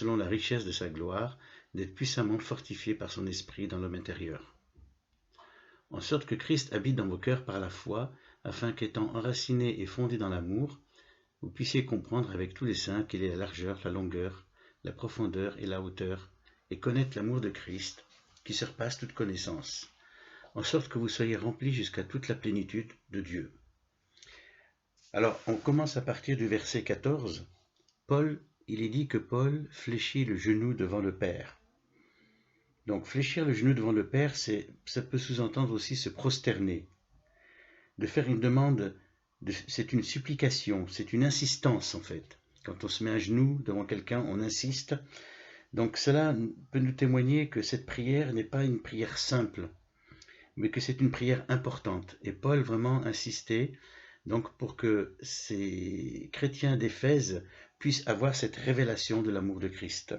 selon la richesse de sa gloire, d'être puissamment fortifiés par son esprit dans l'homme intérieur. En sorte que Christ habite dans vos cœurs par la foi, afin qu'étant enracinés et fondés dans l'amour, vous puissiez comprendre avec tous les saints quelle est la largeur, la longueur, la profondeur et la hauteur, et connaître l'amour de Christ, qui surpasse toute connaissance, en sorte que vous soyez remplis jusqu'à toute la plénitude de Dieu. Alors, on commence à partir du verset 14. Il est dit que Paul fléchit le genou devant le Père. Donc, fléchir le genou devant le Père, ça peut sous-entendre aussi se prosterner. De faire une demande, c'est une supplication, c'est une insistance en fait. Quand on se met à genoux devant quelqu'un, on insiste. Donc cela peut nous témoigner que cette prière n'est pas une prière simple, mais que c'est une prière importante. Et Paul vraiment insistait donc pour que ces chrétiens d'Éphèse puissent avoir cette révélation de l'amour de Christ.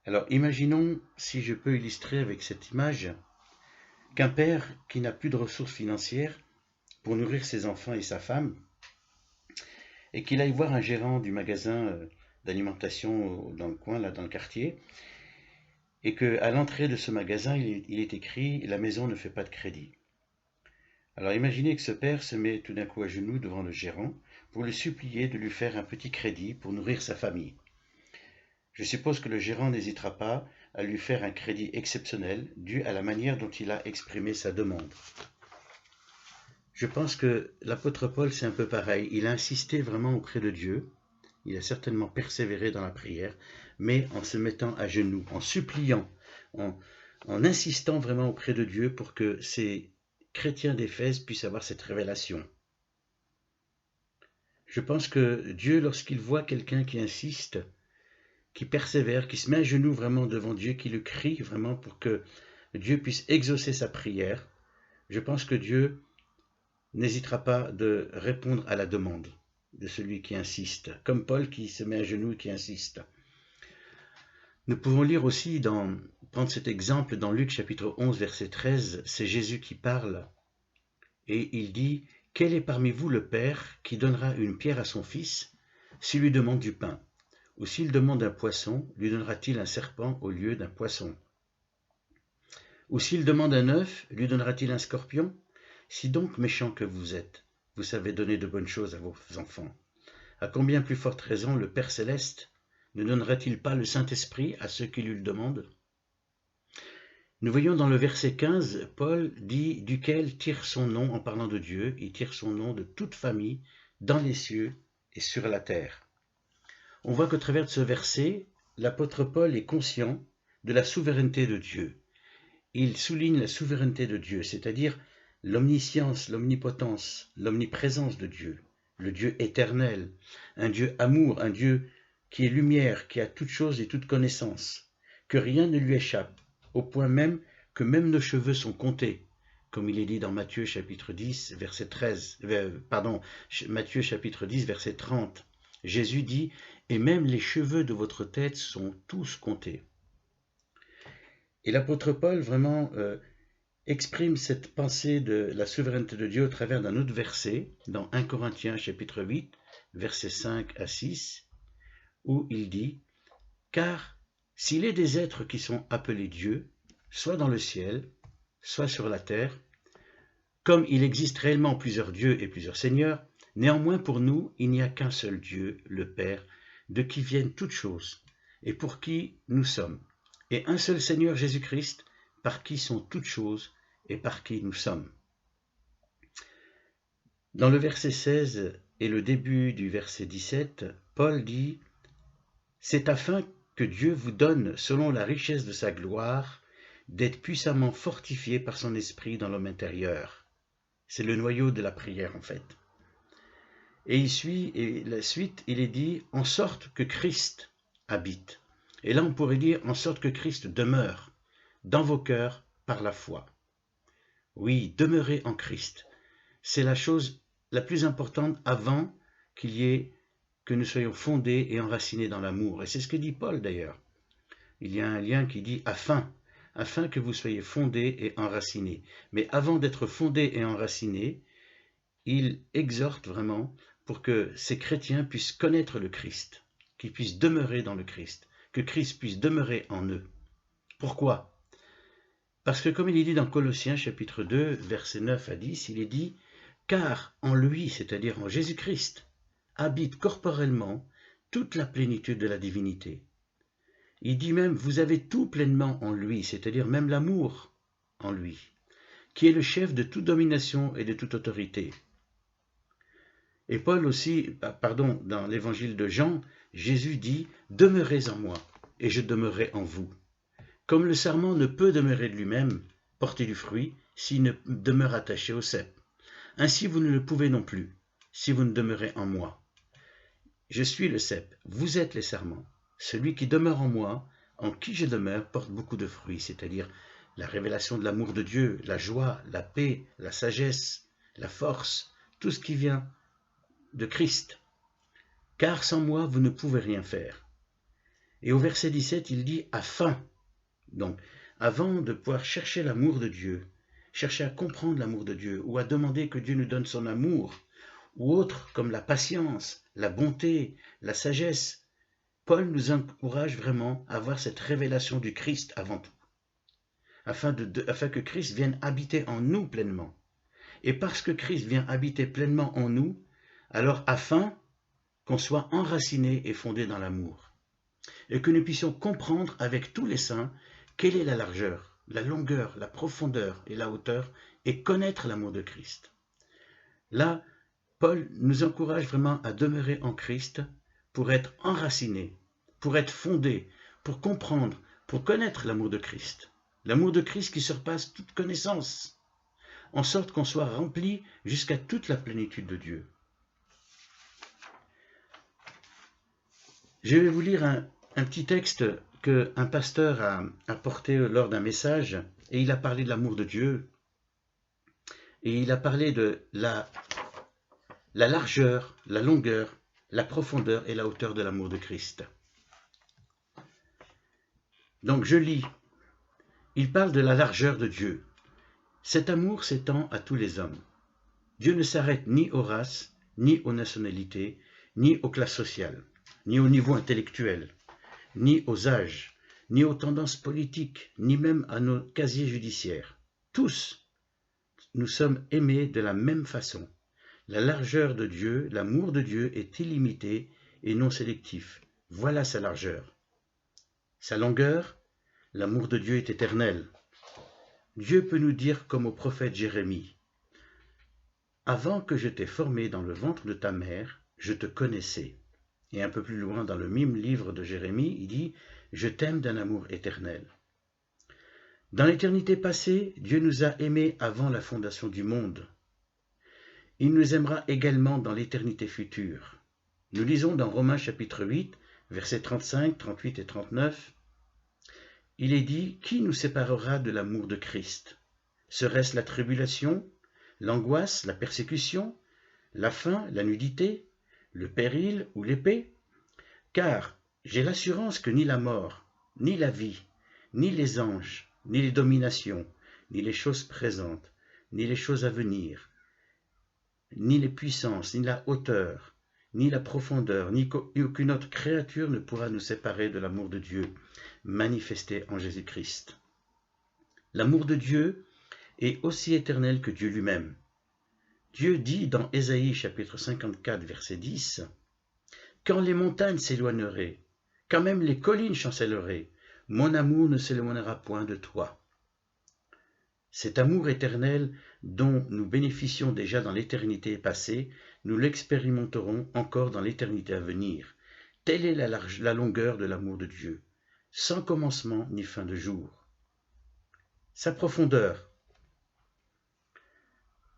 Alors imaginons, si je peux illustrer avec cette image, qu'un père qui n'a plus de ressources financières pour nourrir ses enfants et sa femme, et qu'il aille voir un gérant du magasin d'alimentation dans le coin, là dans le quartier, et qu'à l'entrée de ce magasin, il est écrit « La maison ne fait pas de crédit ». Alors imaginez que ce père se met tout d'un coup à genoux devant le gérant pour le supplier de lui faire un petit crédit pour nourrir sa famille. Je suppose que le gérant n'hésitera pas à lui faire un crédit exceptionnel dû à la manière dont il a exprimé sa demande. Je pense que l'apôtre Paul, c'est un peu pareil. Il a insisté vraiment auprès de Dieu. Il a certainement persévéré dans la prière, mais en se mettant à genoux, en suppliant, en insistant vraiment auprès de Dieu pour que ces chrétiens d'Éphèse puissent avoir cette révélation. Je pense que Dieu, lorsqu'il voit quelqu'un qui insiste, qui persévère, qui se met à genoux vraiment devant Dieu, qui le crie vraiment pour que Dieu puisse exaucer sa prière, je pense que Dieu n'hésitera pas de répondre à la demande de celui qui insiste, comme Paul qui se met à genoux et qui insiste. Nous pouvons lire aussi, prendre cet exemple dans Luc chapitre 11 verset 13, c'est Jésus qui parle, et il dit « Quel est parmi vous le père qui donnera une pierre à son fils s'il lui demande du pain? Ou s'il demande un poisson, lui donnera-t-il un serpent au lieu d'un poisson? Ou s'il demande un œuf, lui donnera-t-il un scorpion? Si donc méchants que vous êtes, vous savez donner de bonnes choses à vos enfants, à combien plus forte raison le Père Céleste ne donnera-t-il pas le Saint-Esprit à ceux qui lui le demandent? » Nous voyons dans le verset 15, Paul dit duquel tire son nom en parlant de Dieu, il tire son nom de toute famille dans les cieux et sur la terre. On voit qu'au travers de ce verset, l'apôtre Paul est conscient de la souveraineté de Dieu. Il souligne la souveraineté de Dieu, c'est-à-dire l'omniscience, l'omnipotence, l'omniprésence de Dieu, le Dieu éternel, un Dieu amour, un Dieu qui est lumière, qui a toutes choses et toute connaissance, que rien ne lui échappe, au point même que même nos cheveux sont comptés, comme il est dit dans Matthieu chapitre 10, verset 13, Matthieu chapitre 10, verset 30. Jésus dit « Et même les cheveux de votre tête sont tous comptés ». Et l'apôtre Paul vraiment exprime cette pensée de la souveraineté de Dieu au travers d'un autre verset, dans 1 Corinthiens chapitre 8, versets 5 à 6, où il dit « Car s'il est des êtres qui sont appelés Dieu, soit dans le ciel, soit sur la terre, comme il existe réellement plusieurs dieux et plusieurs seigneurs, néanmoins pour nous, il n'y a qu'un seul Dieu, le Père, de qui viennent toutes choses, et pour qui nous sommes, et un seul Seigneur Jésus-Christ, par qui sont toutes choses, et par qui nous sommes. » Dans le verset 16 et le début du verset 17, Paul dit « C'est afin que Dieu vous donne, selon la richesse de sa gloire, d'être puissamment fortifié par son esprit dans l'homme intérieur. » C'est le noyau de la prière en fait. Et la suite, il est dit « en sorte que Christ habite ». Et là on pourrait dire « en sorte que Christ demeure dans vos cœurs par la foi ». Oui, demeurer en Christ, c'est la chose la plus importante avant que nous soyons fondés et enracinés dans l'amour. Et c'est ce que dit Paul d'ailleurs. Il y a un lien qui dit « afin que vous soyez fondés et enracinés ». Mais avant d'être fondés et enracinés, il exhorte vraiment pour que ces chrétiens puissent connaître le Christ, qu'ils puissent demeurer dans le Christ, que Christ puisse demeurer en eux. Pourquoi? Parce que comme il est dit dans Colossiens chapitre 2, versets 9 à 10, il est dit « Car en lui, c'est-à-dire en Jésus-Christ, habite corporellement toute la plénitude de la divinité. » Il dit même « Vous avez tout pleinement en lui, c'est-à-dire même l'amour en lui, qui est le chef de toute domination et de toute autorité. » Et Paul aussi, dans l'évangile de Jean, Jésus dit « Demeurez en moi, et je demeurerai en vous. » Comme le sarment ne peut demeurer de lui-même, porter du fruit, s'il ne demeure attaché au cep. Ainsi vous ne le pouvez non plus, si vous ne demeurez en moi. Je suis le cep, vous êtes les sarments. Celui qui demeure en moi, en qui je demeure, porte beaucoup de fruits, c'est-à-dire la révélation de l'amour de Dieu, la joie, la paix, la sagesse, la force, tout ce qui vient de Christ. Car sans moi, vous ne pouvez rien faire. Et au verset 17, il dit « afin ». Donc, avant de pouvoir chercher l'amour de Dieu, chercher à comprendre l'amour de Dieu, ou à demander que Dieu nous donne son amour, ou autres comme la patience, la bonté, la sagesse, Paul nous encourage vraiment à avoir cette révélation du Christ avant tout, afin que Christ vienne habiter en nous pleinement. Et parce que Christ vient habiter pleinement en nous, alors afin qu'on soit enraciné et fondé dans l'amour, et que nous puissions comprendre avec tous les saints quelle est la largeur, la longueur, la profondeur et la hauteur, et connaître l'amour de Christ. Là, Paul nous encourage vraiment à demeurer en Christ pour être enraciné, pour être fondé, pour comprendre, pour connaître l'amour de Christ. L'amour de Christ qui surpasse toute connaissance, en sorte qu'on soit rempli jusqu'à toute la plénitude de Dieu. Je vais vous lire un petit texte qu'un pasteur a porté lors d'un message, et il a parlé de l'amour de Dieu, et il a parlé de la largeur, la longueur, la profondeur et la hauteur de l'amour de Christ. Donc je lis, il parle de la largeur de Dieu. Cet amour s'étend à tous les hommes. Dieu ne s'arrête ni aux races, ni aux nationalités, ni aux classes sociales, ni au niveau intellectuel, ni aux âges, ni aux tendances politiques, ni même à nos casiers judiciaires. Tous, nous sommes aimés de la même façon. La largeur de Dieu, l'amour de Dieu est illimité et non sélectif. Voilà sa largeur. Sa longueur, l'amour de Dieu est éternel. Dieu peut nous dire comme au prophète Jérémie, « Avant que je t'ai formé dans le ventre de ta mère, je te connaissais. » Et un peu plus loin dans le même livre de Jérémie, il dit « Je t'aime d'un amour éternel. » Dans l'éternité passée, Dieu nous a aimés avant la fondation du monde. Il nous aimera également dans l'éternité future. Nous lisons dans Romains chapitre 8, versets 35, 38 et 39. Il est dit « Qui nous séparera de l'amour de Christ? Serait-ce la tribulation, l'angoisse, la persécution, la faim, la nudité, le péril ou l'épée? Car j'ai l'assurance que ni la mort, ni la vie, ni les anges, ni les dominations, ni les choses présentes, ni les choses à venir, ni les puissances, ni la hauteur, ni la profondeur, ni aucune autre créature ne pourra nous séparer de l'amour de Dieu, manifesté en Jésus-Christ. » L'amour de Dieu est aussi éternel que Dieu lui-même. Dieu dit dans Ésaïe chapitre 54, verset 10, « Quand les montagnes s'éloigneraient, quand même les collines chancelleraient, mon amour ne s'éloignera point de toi. » Cet amour éternel dont nous bénéficions déjà dans l'éternité passée, nous l'expérimenterons encore dans l'éternité à venir. Telle est la longueur de l'amour de Dieu, sans commencement ni fin de jour. Sa profondeur.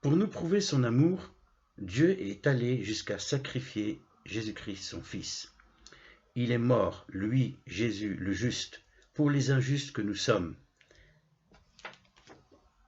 Pour nous prouver son amour, Dieu est allé jusqu'à sacrifier Jésus-Christ, son Fils. Il est mort, lui, Jésus, le juste, pour les injustes que nous sommes.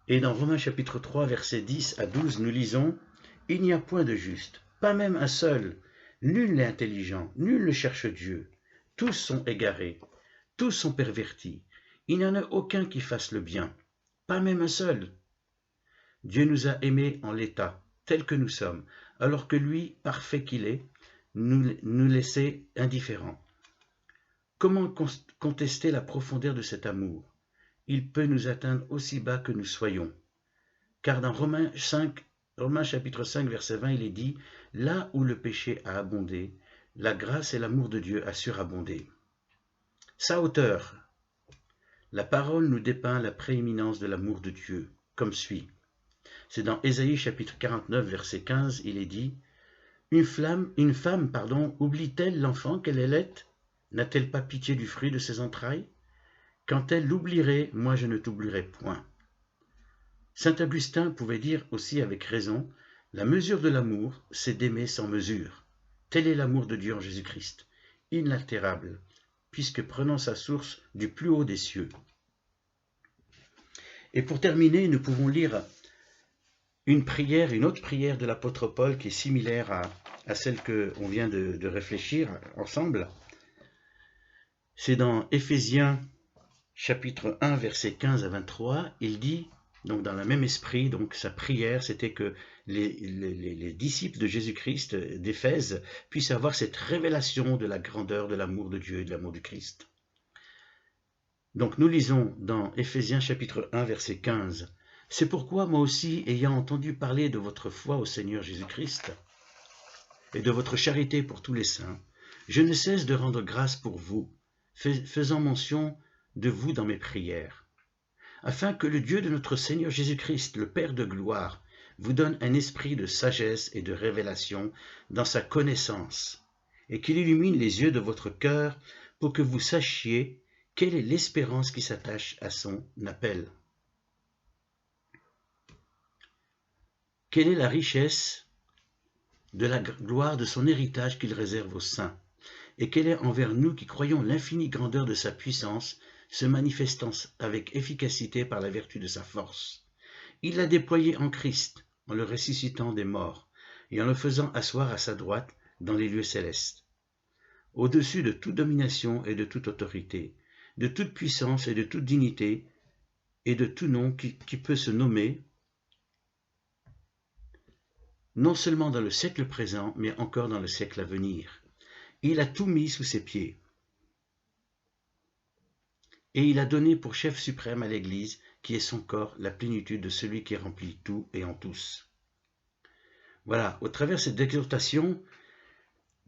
Et dans Romains chapitre 3, versets 10 à 12, nous lisons « Il n'y a point de juste, pas même un seul. Nul n'est intelligent, nul ne cherche Dieu. Tous sont égarés, tous sont pervertis. Il n'y en a aucun qui fasse le bien, pas même un seul. Dieu nous a aimés en l'état, tel que nous sommes, alors que lui, parfait qu'il est, nous laissait indifférents. Comment contester la profondeur de cet amour? Il peut nous atteindre aussi bas que nous soyons. Car dans Romains chapitre 5, verset 20, il est dit « Là où le péché a abondé, la grâce et l'amour de Dieu a surabondé. » Sa hauteur. La parole nous dépeint la prééminence de l'amour de Dieu, comme suit. C'est dans Ésaïe chapitre 49, verset 15, il est dit « Une femme, oublie-t-elle l'enfant qu'elle allait? N'a-t-elle pas pitié du fruit de ses entrailles? Quand elle l'oublierait, moi je ne t'oublierai point. » Saint Augustin pouvait dire aussi avec raison « La mesure de l'amour, c'est d'aimer sans mesure. Tel est l'amour de Dieu en Jésus-Christ, inaltérable, puisque prenant sa source du plus haut des cieux. » Et pour terminer, nous pouvons lire une autre prière de l'apôtre Paul qui est similaire à celle qu'on vient de réfléchir ensemble. C'est dans Éphésiens chapitre 1, versets 15 à 23, il dit, donc dans le même esprit, donc sa prière, c'était que les disciples de Jésus-Christ d'Éphèse puissent avoir cette révélation de la grandeur de l'amour de Dieu et de l'amour du Christ. Donc nous lisons dans Éphésiens chapitre 1, verset 15, « C'est pourquoi moi aussi, ayant entendu parler de votre foi au Seigneur Jésus-Christ et de votre charité pour tous les saints, je ne cesse de rendre grâce pour vous, faisant mention de vous dans mes prières, afin que le Dieu de notre Seigneur Jésus-Christ, le Père de gloire, vous donne un esprit de sagesse et de révélation dans sa connaissance, et qu'il illumine les yeux de votre cœur pour que vous sachiez quelle est l'espérance qui s'attache à son appel. Quelle est la richesse de la gloire de son héritage qu'il réserve aux saints, et quelle est envers nous qui croyons l'infinie grandeur de sa puissance, se manifestant avec efficacité par la vertu de sa force. Il l'a déployé en Christ, en le ressuscitant des morts, et en le faisant asseoir à sa droite dans les lieux célestes, au-dessus de toute domination et de toute autorité, de toute puissance et de toute dignité, et de tout nom qui peut se nommer, non seulement dans le siècle présent, mais encore dans le siècle à venir. Il a tout mis sous ses pieds. Et il a donné pour chef suprême à l'Église, qui est son corps, la plénitude de celui qui remplit tout et en tous. Voilà, au travers de cette exhortation,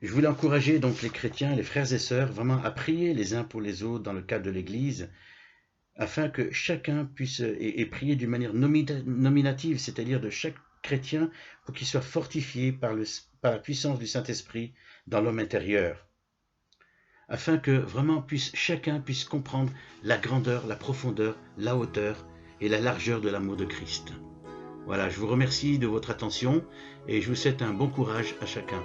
je voulais encourager donc les chrétiens, les frères et sœurs, vraiment à prier les uns pour les autres dans le cadre de l'Église, afin que chacun puisse et prier d'une manière nominative, c'est-à-dire de chaque chrétien, pour qu'il soit fortifié par la puissance du Saint-Esprit dans l'homme intérieur, afin que vraiment chacun puisse comprendre la grandeur, la profondeur, la hauteur et la largeur de l'amour de Christ. Voilà, je vous remercie de votre attention et je vous souhaite un bon courage à chacun.